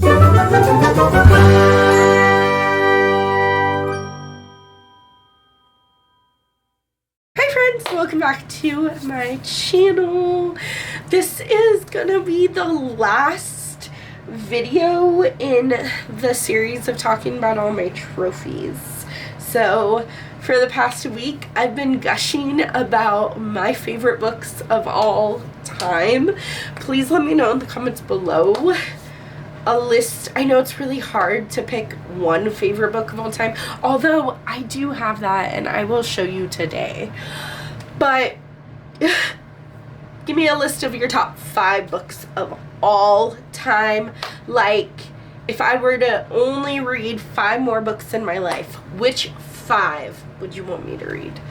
Hi friends, welcome back to my channel. This is gonna be the last video in the series of talking about all my trophies. So for the past week, I've been gushing about my favorite books of all time. Please let me know in the comments below a list. I know it's really hard to pick one favorite book of all time, although I do have that and I will show you today. But give me a list of your top 5 books of all time. Like, if I were to only read 5 more books in my life, which 5 would you want me to read?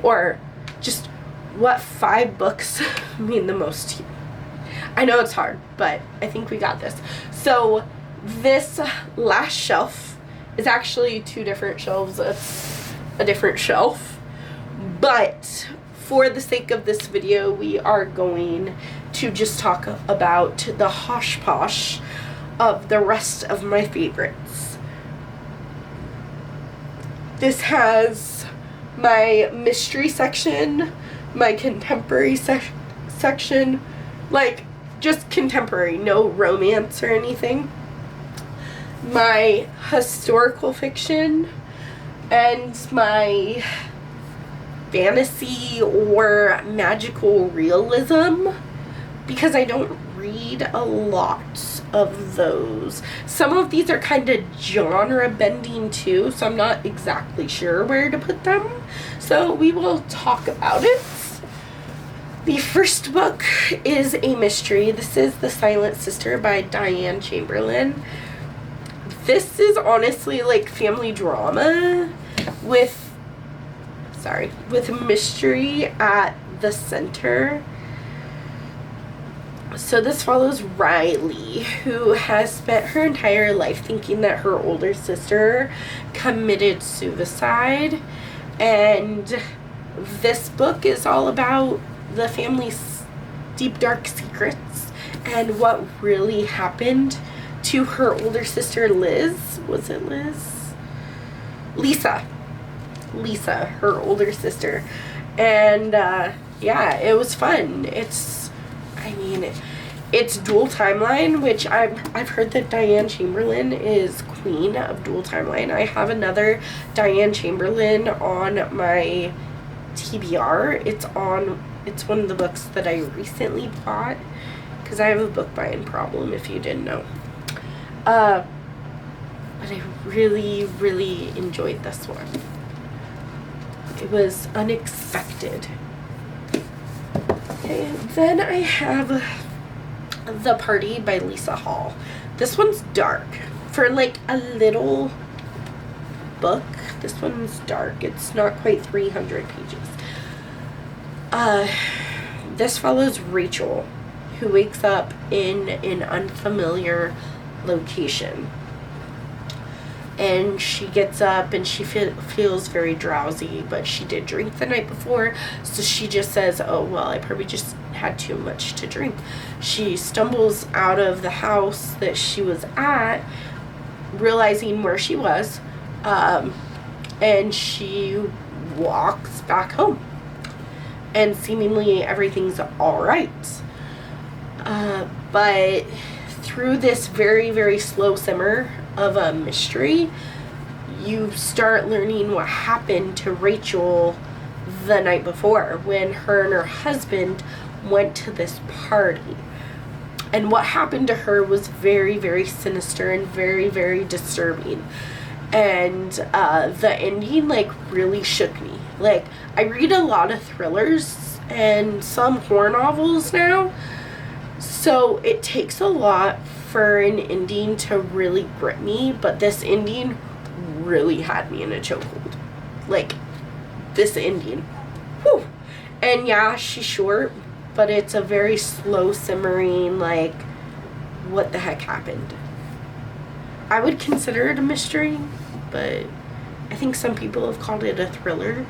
Or just what 5 books mean the most to you? I know it's hard, but I think we got this. So this last shelf is actually 2 different shelves. It's a different shelf. But for the sake of this video, we are going to just talk about the hosh posh of the rest of my favorites. This has my mystery section, my contemporary section, like just contemporary, no romance or anything, my historical fiction, and my fantasy or magical realism, because I don't read a lot of those. Some of these are kind of genre bending too, so I'm not exactly sure where to put them. So we will talk about it. The first book is a mystery. This is The Silent Sister by Diane Chamberlain. This is honestly like family drama with mystery at the center. So this follows Riley, who has spent her entire life thinking that her older sister committed suicide. And this book is all about the family's deep, dark secrets and what really happened to her older sister, Liz. Was it Liz? Lisa, her older sister. And yeah, it was fun. It's dual timeline, which I've heard that Diane Chamberlain is queen of dual timeline. I have another Diane Chamberlain on my TBR. It's one of the books that I recently bought because I have a book buying problem, if you didn't know. But I really, really enjoyed this one. It was unexpected. Okay, then I have The Party by Lisa Hall. This one's dark. For like a little book, this one's dark. It's not quite 300 pages. This follows Rachel, who wakes up in an unfamiliar location. And she gets up and she feels very drowsy, but she did drink the night before, so she just says, oh, well, I probably just had too much to drink. She stumbles out of the house that she was at, realizing where she was, and she walks back home. And seemingly everything's all right. But through this very, very slow simmer of a mystery, you start learning what happened to Rachel the night before when her and her husband went to this party. And what happened to her was very, very sinister and very, very disturbing. And the ending like really shook me. Like, I read a lot of thrillers and some horror novels now, so it takes a lot for an ending to really grip me, but this ending really had me in a chokehold. Like, this ending. Whew. And yeah, she's short, but it's a very slow simmering, like, what the heck happened? I would consider it a mystery, but I think some people have called it a thriller.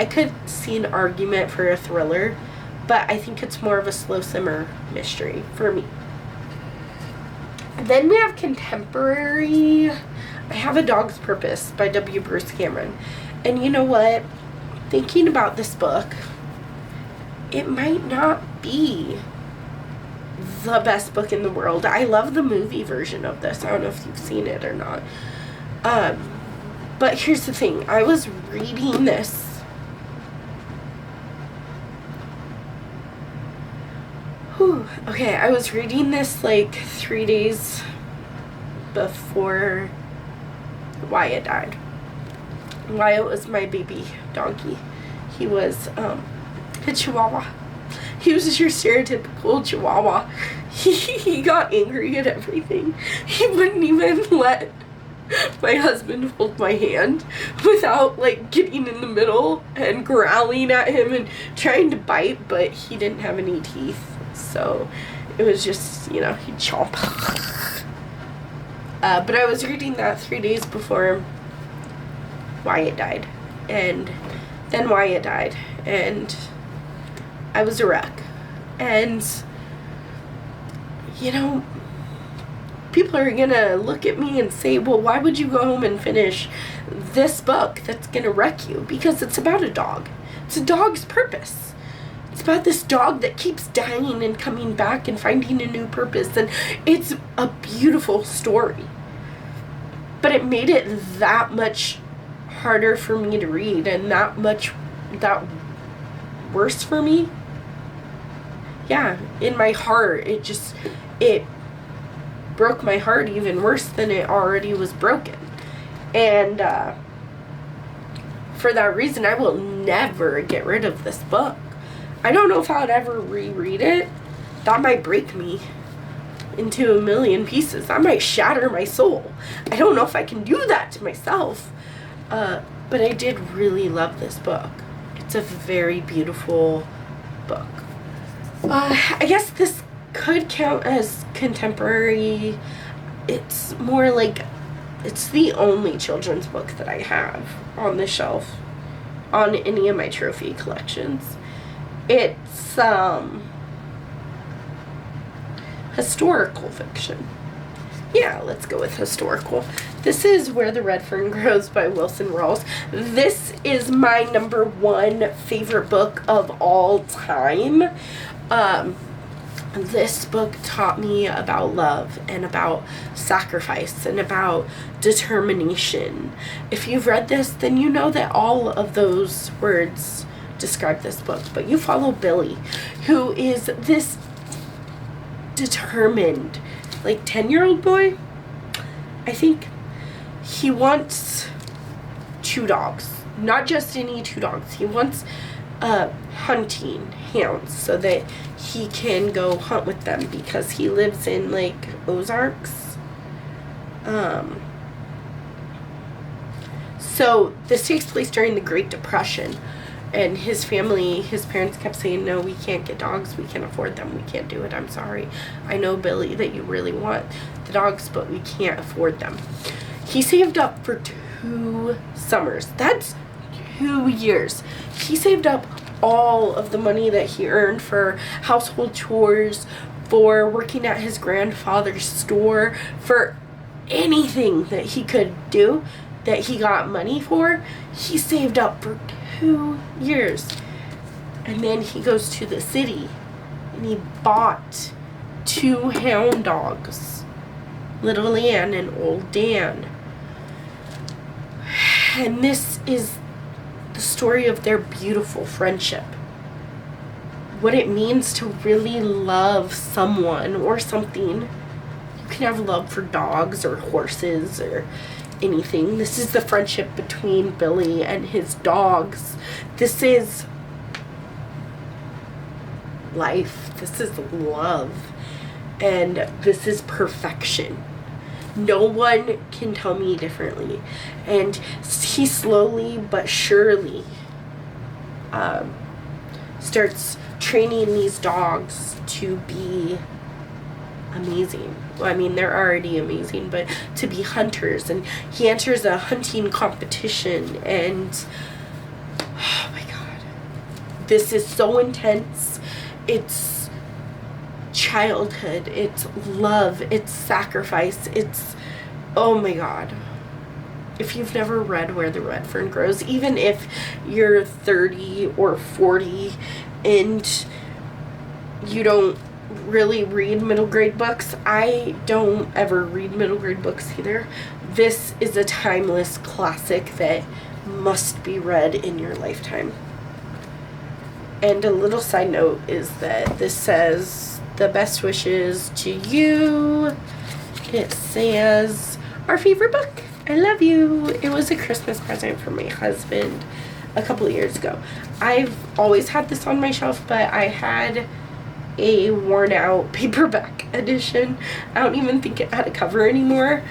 I could see an argument for a thriller, but I think it's more of a slow simmer mystery for me. Then we have contemporary. I Have a Dog's Purpose by W. Bruce Cameron. And you know what? Thinking about this book, it might not be the best book in the world. I love the movie version of this. I don't know if you've seen it or not. But here's the thing. I was reading this. Okay, I was reading this like 3 days before Wyatt died. Wyatt was my baby donkey. He was a Chihuahua. He was your stereotypical Chihuahua. He got angry at everything. He wouldn't even let my husband hold my hand without like getting in the middle and growling at him and trying to bite, but he didn't have any teeth, so it was just, you know, he'd chomp. But I was reading that 3 days before Wyatt died, and then Wyatt died, and I was a wreck. And you know, people are gonna look at me and say, well, why would you go home and finish this book that's gonna wreck you? Because it's about a dog. It's a dog's purpose. It's about this dog that keeps dying and coming back and finding a new purpose. And it's a beautiful story. But it made it that much harder for me to read, and that worse for me. Yeah, in my heart, it broke my heart even worse than it already was broken. And for that reason, I will never get rid of this book. I don't know if I'll ever reread it. That might break me into a million pieces. That might shatter my soul. I don't know if I can do that to myself. But I did really love this book. It's a very beautiful book. I guess this could count as contemporary. It's more like, it's the only children's book that I have on the shelf on any of my trophy collections. It's historical fiction. Yeah, let's go with historical. This is Where the Red Fern Grows by Wilson Rawls. This is my #1 favorite book of all time. This book taught me about love and about sacrifice and about determination. If you've read this, then you know that all of those words describe this book. But you follow Billy, who is this determined, like, 10-year-old boy. I think he wants 2 dogs. Not just any 2 dogs. He wants hunting hounds so that he can go hunt with them, because he lives in, like, Ozarks. So this takes place during the Great Depression, and his parents kept saying, no, we can't get dogs, we can't afford them, we can't do it, I'm sorry. I know, Billy, that you really want the dogs, but we can't afford them. He saved up for 2 summers. That's 2 years. He saved up all of the money that he earned for household chores, for working at his grandfather's store, for anything that he could do that he got money for. He saved up for 2 years. And then he goes to the city and he bought 2 hound dogs, Little Ann and Old Dan. And this is the story of their beautiful friendship. What it means to really love someone or something. You can have love for dogs or horses or anything. This is the friendship between Billy and his dogs. This is life. This is love. And this is perfection. No one can tell me differently. And he slowly but surely starts training these dogs to be amazing. Well, I mean, they're already amazing, but to be hunters. And he enters a hunting competition, and oh my God, this is so intense. It's childhood, it's love, it's sacrifice, it's, oh my God. If you've never read Where the Red Fern Grows, even if you're 30 or 40 and you don't really read middle grade books, I don't ever read middle grade books either. This is a timeless classic that must be read in your lifetime. And a little side note is that this says, the best wishes to you. It says, our favorite book, I love you. It was a Christmas present for my husband a couple of years ago. I've always had this on my shelf, but I had a worn out paperback edition. I don't even think it had a cover anymore.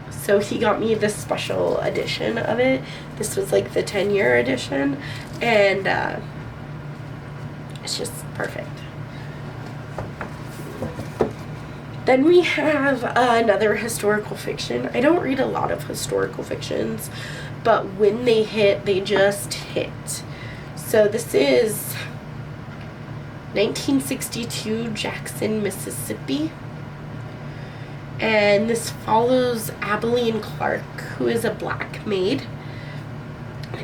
So he got me this special edition of it. This was like the 10-year edition, and it's just perfect. Then we have another historical fiction. I don't read a lot of historical fictions, but when they hit, they just hit. So this is 1962 Jackson, Mississippi. And this follows Abilene Clark, who is a black maid.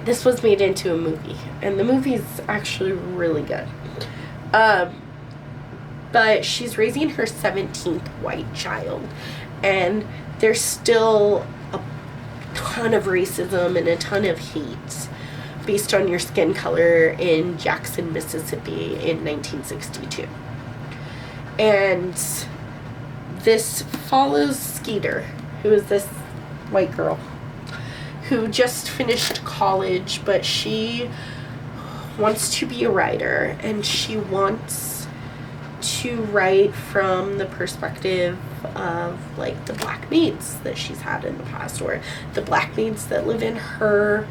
This was made into a movie, and the movie's actually really good. But she's raising her 17th white child, and there's still a ton of racism and a ton of hate based on your skin color in Jackson, Mississippi in 1962. And this follows Skeeter, who is this white girl who just finished college, but she wants to be a writer, and she wants to write from the perspective of like the black maids that she's had in the past, or the black maids that live in her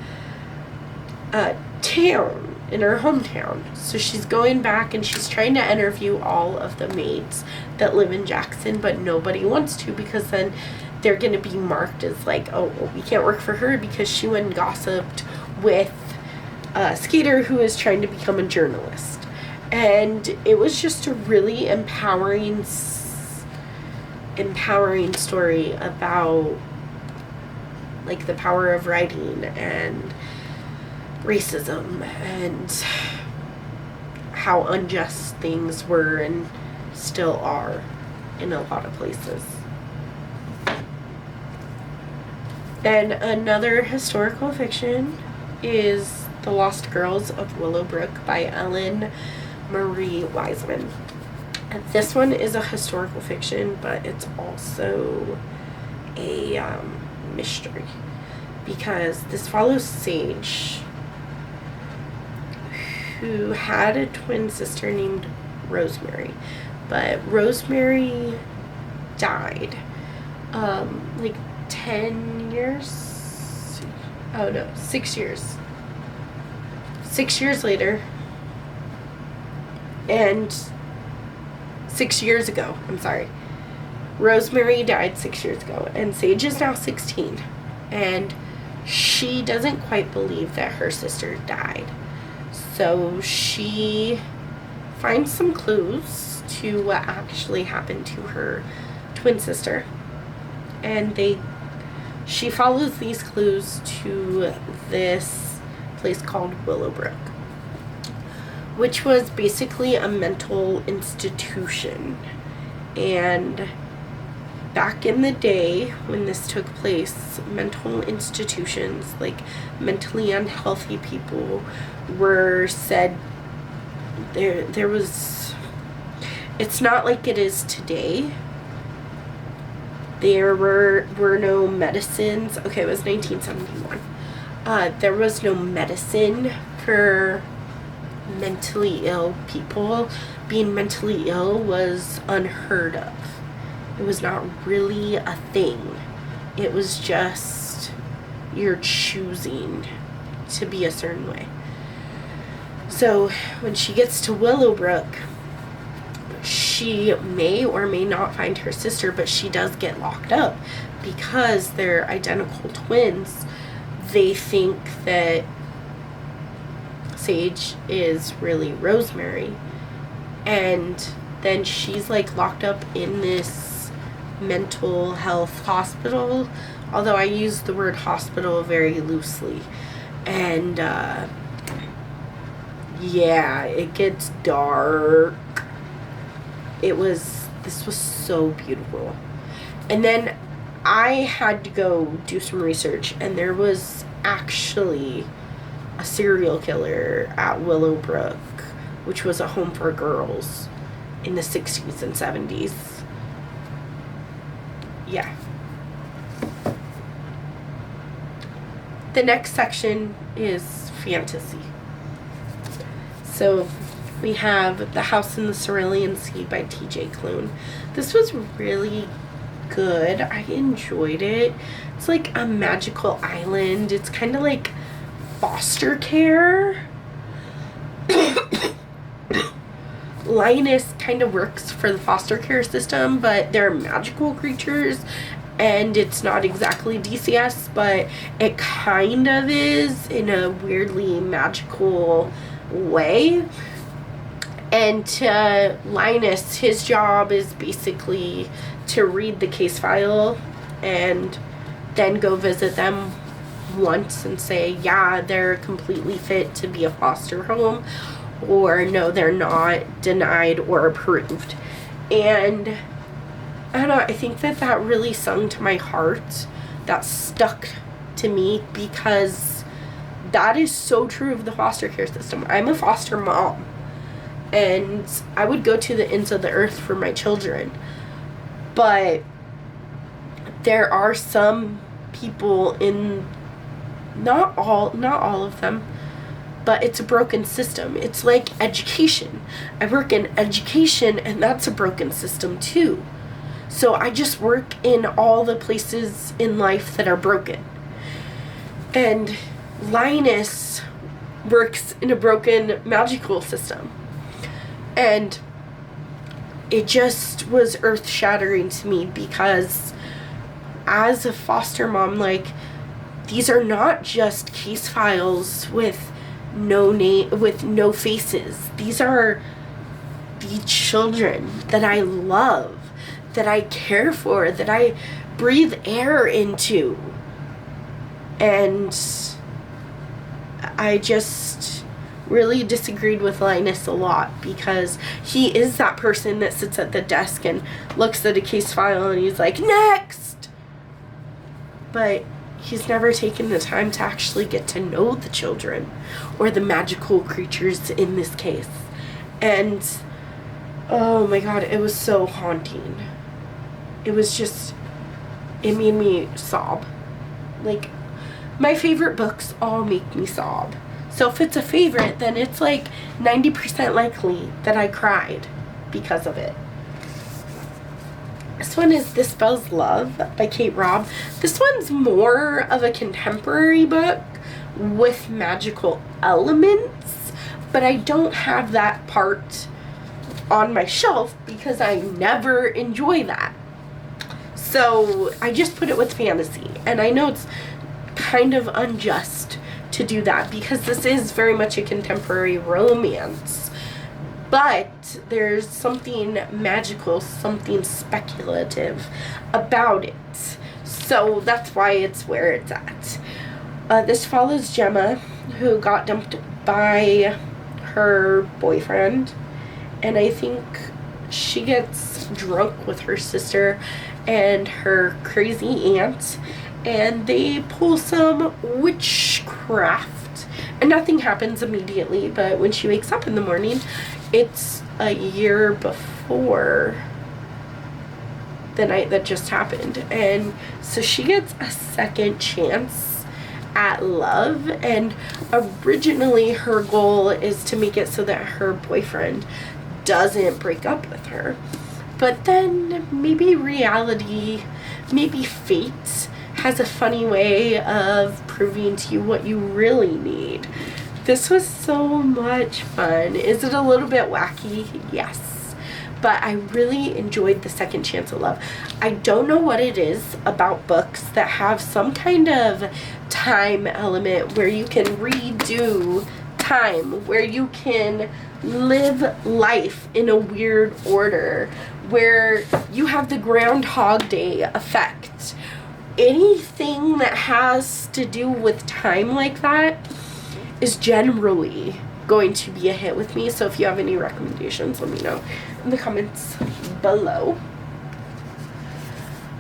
town, in her hometown. So she's going back and she's trying to interview all of the maids that live in Jackson, but nobody wants to, because then they're going to be marked as like, oh, well, we can't work for her because she went and gossiped with Skeeter, who is trying to become a journalist. And it was just a really empowering story about like the power of writing and racism and how unjust things were and still are in a lot of places. Then another historical fiction is The Lost Girls of Willowbrook by Ellen Marie Wiseman. And this one is a historical fiction, but it's also a mystery, because this follows Sage, who had a twin sister named Rosemary, but Rosemary died like 10 years, oh no, 6 years. 6 years later, and 6 years ago, I'm sorry. Rosemary died 6 years ago, and Sage is now 16, and she doesn't quite believe that her sister died. So she finds some clues to what actually happened to her twin sister, and she follows these clues to this place called Willowbrook, which was basically a mental institution. And back in the day when this took place, mental institutions, like mentally unhealthy people, were said there was, it's not like it is today. There were no medicines. Okay, it was 1971. There was no medicine for mentally ill people. Being mentally ill was unheard of. It was not really a thing. It was just you're choosing to be a certain way. So when she gets to Willowbrook, she may or may not find her sister, but she does get locked up because they're identical twins. They think that Sage is really Rosemary, and then she's like locked up in this mental health hospital, although I use the word hospital very loosely. And yeah, it gets dark. This was so beautiful. And then I had to go do some research, and there was actually a serial killer at Willowbrook, which was a home for girls in the 60s and 70s. Yeah. The next section is fantasy. So we have The House in the Cerulean Sea by T.J. Klune. This was really good. I enjoyed it. It's like a magical island. It's kind of like foster care. Linus kind of works for the foster care system, but they're magical creatures, and it's not exactly DCS, but it kind of is in a weirdly magical way. And Linus, his job is basically to read the case file and then go visit them once and say, yeah, they're completely fit to be a foster home, or no, they're not, denied or approved. And I don't know, I think that really sung to my heart. That stuck to me because that is so true of the foster care system. I'm a foster mom, and I would go to the ends of the earth for my children. But there are some people in, not all of them, but it's a broken system. It's like education. I work in education, and that's a broken system too. So I just work in all the places in life that are broken. And Linus works in a broken magical system. And it just was earth-shattering to me because as a foster mom, like, these are not just case files with no name, with no faces. These are the children that I love, that I care for, that I breathe air into. And I just really disagreed with Linus a lot because he is that person that sits at the desk and looks at a case file and he's like, next! But he's never taken the time to actually get to know the children or the magical creatures in this case. And oh my god, it was so haunting. It was just, it made me sob. Like, my favorite books all make me sob. So if it's a favorite, then it's like 90% likely that I cried because of it. This one is This Spells Love by Kate Robb. This one's more of a contemporary book with magical elements, but I don't have that part on my shelf because I never enjoy that. So I just put it with fantasy, and I know it's kind of unjust to do that because this is very much a contemporary romance, but there's something magical, something speculative about it, so that's why it's where it's at. This follows Gemma, who got dumped by her boyfriend, and I think she gets drunk with her sister and her crazy aunt, and they pull some witchcraft, and nothing happens immediately, but when she wakes up in the morning, it's a year before the night that just happened. And so she gets a second chance at love, and originally her goal is to make it so that her boyfriend doesn't break up with her. But then maybe reality, maybe fate has a funny way of proving to you what you really need. This was so much fun. Is it a little bit wacky? Yes. But I really enjoyed the second chance at love. I don't know what it is about books that have some kind of time element where you can redo time, where you can live life in a weird order where you have the Groundhog Day effect. Anything that has to do with time like that is generally going to be a hit with me. So if you have any recommendations, let me know in the comments below.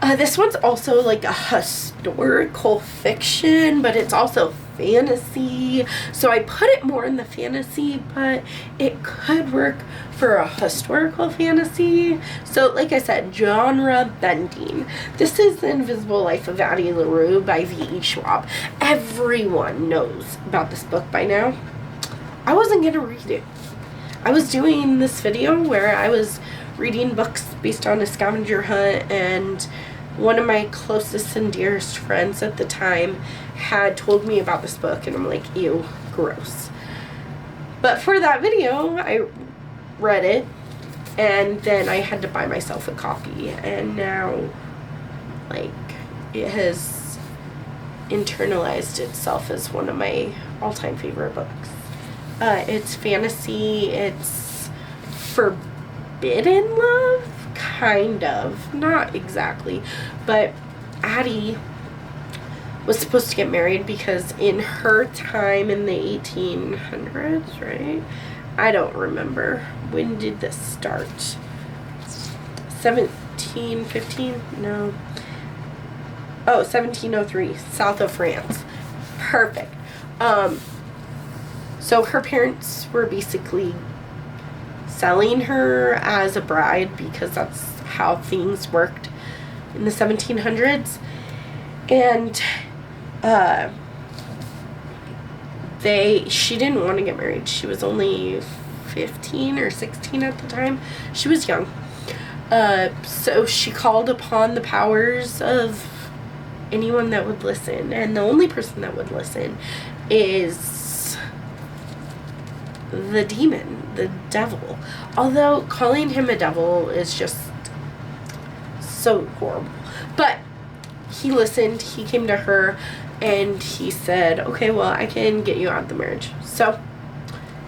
This one's also like a historical fiction, but it's also fantasy. So I put it more in the fantasy, but it could work for a historical fantasy. So like I said, genre bending. This is The Invisible Life of Addie LaRue by V.E. Schwab. Everyone knows about this book by now. I wasn't going to read it. I was doing this video where I was reading books based on a scavenger hunt, and one of my closest and dearest friends at the time had told me about this book, and I'm like, ew, gross. But for that video, I read it, and then I had to buy myself a copy, and now, like, it has internalized itself as one of my all-time favorite books. It's fantasy, it's forbidden love, kind of, not exactly, but Addie was supposed to get married because in her time in the 1800s, right? I don't remember. When did this start? 1715? No. Oh, 1703, south of France. Perfect. So her parents were basically selling her as a bride because that's how things worked in the 1700s. And she didn't want to get married. She was only 15 or 16 at the time. She was young. So she called upon the powers of anyone that would listen. And the only person that would listen is the demon, the devil. Although calling him a devil is just so horrible. But he listened, he came to her, and he said, okay, well, I can get you out of the marriage. So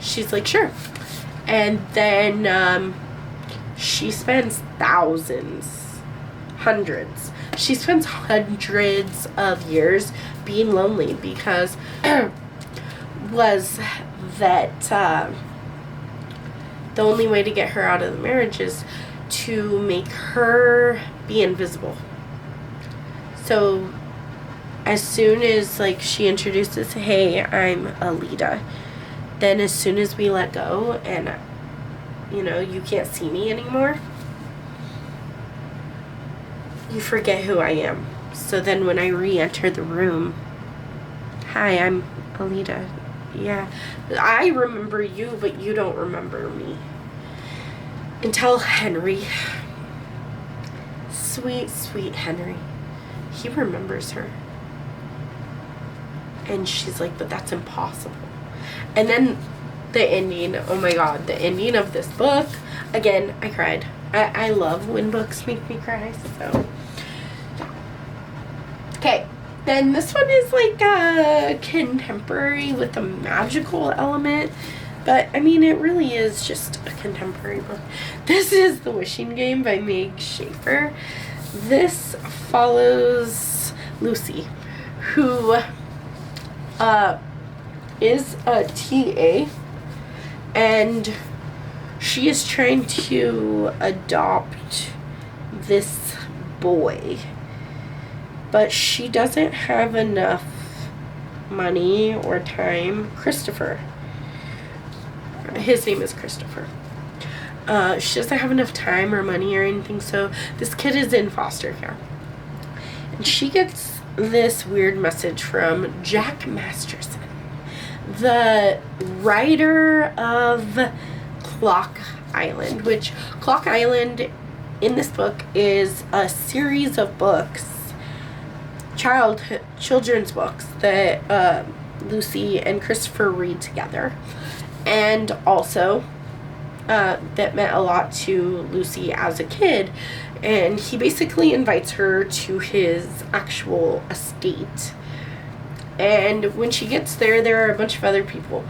she's like, sure. And then she spends hundreds. She spends hundreds of years being lonely because was that the only way to get her out of the marriage is to make her be invisible. So as soon as like she introduces, hey, I'm Alida, then as soon as we let go and you can't see me anymore, you forget who I am. So then when I re-enter the room, hi, I'm Alida. Yeah, I remember you, but you don't remember me. Until Henry, sweet, sweet Henry, he remembers her. And she's like, but that's impossible. And then the ending, oh my god, the ending of this book, again, I cried. I love when books make me cry, so. Okay. Then this one is like a contemporary with a magical element. But, I mean, it really is just a contemporary book. This is The Wishing Game by Meg Schaefer. This follows Lucy, who is a TA. And she is trying to adopt this boy. But she doesn't have enough money or time. Christopher. His name is Christopher. She doesn't have enough time or money or anything, so this kid is in foster care. And she gets this weird message from Jack Masterson, the writer of Clock Island, which Clock Island in this book is a series of books, children's books that Lucy and Christopher read together, and also that meant a lot to Lucy as a kid. And he basically invites her to his actual estate And when she gets there, there are a bunch of other people.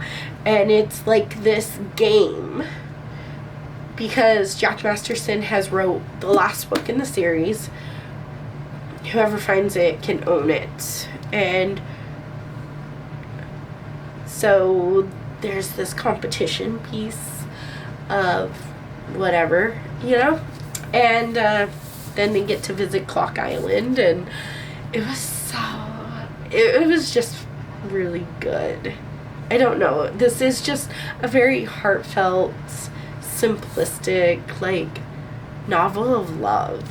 And it's like this game. Because Jack Masterson has wrote the last book in the series. Whoever finds it can own it. And so there's this competition piece of whatever, you know? And then they get to visit Clock Island, and it was just really good. I don't know. This is just a very heartfelt, simplistic, like, novel of love.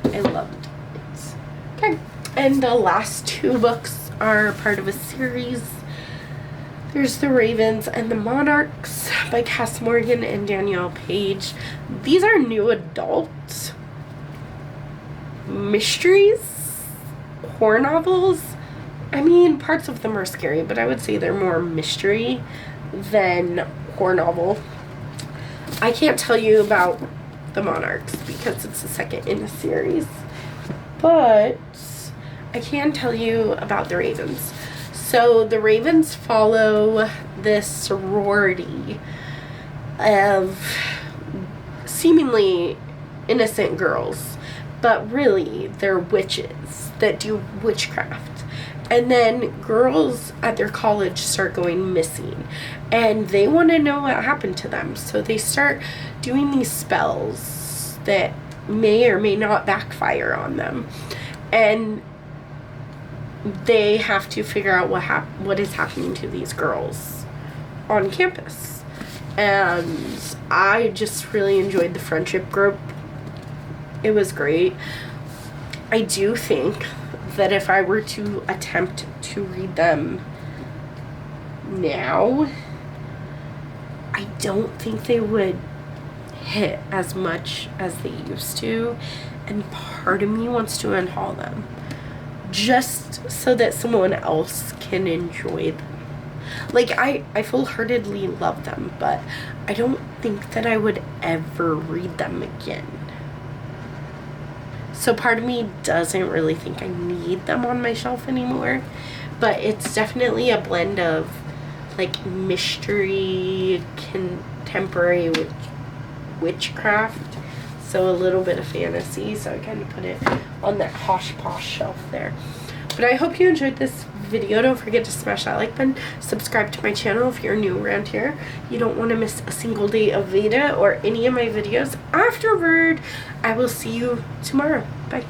I loved it. Okay. And the last 2 books are part of a series. There's The Ravens and the Monarchs by Cass Morgan and Danielle Page. These are new adult mysteries, horror novels. I mean, parts of them are scary, but I would say they're more mystery than horror novel. I can't tell you about the Monarchs because it's the second in the series, but I can tell you about the Ravens. So the Ravens follow this sorority of seemingly innocent girls, but really they're witches that do witchcraft. And then girls at their college start going missing, and they want to know what happened to them. So they start doing these spells that may or may not backfire on them. And they have to figure out what is happening to these girls on campus. And I just really enjoyed the friendship group. It was great. I do think that if I were to attempt to read them now, I don't think they would hit as much as they used to, and part of me wants to unhaul them just so that someone else can enjoy them. Like, I full-heartedly love them, but I don't think that I would ever read them again. So part of me doesn't really think I need them on my shelf anymore, but it's definitely a blend of, like, mystery, contemporary witchcraft, so a little bit of fantasy, so I kind of put it on that posh shelf there. But I hope you enjoyed this video. Don't forget to smash that like button, subscribe to my channel if you're new around here. You don't want to miss a single day of Veda or any of my videos. Afterward, I will see you tomorrow. Bye.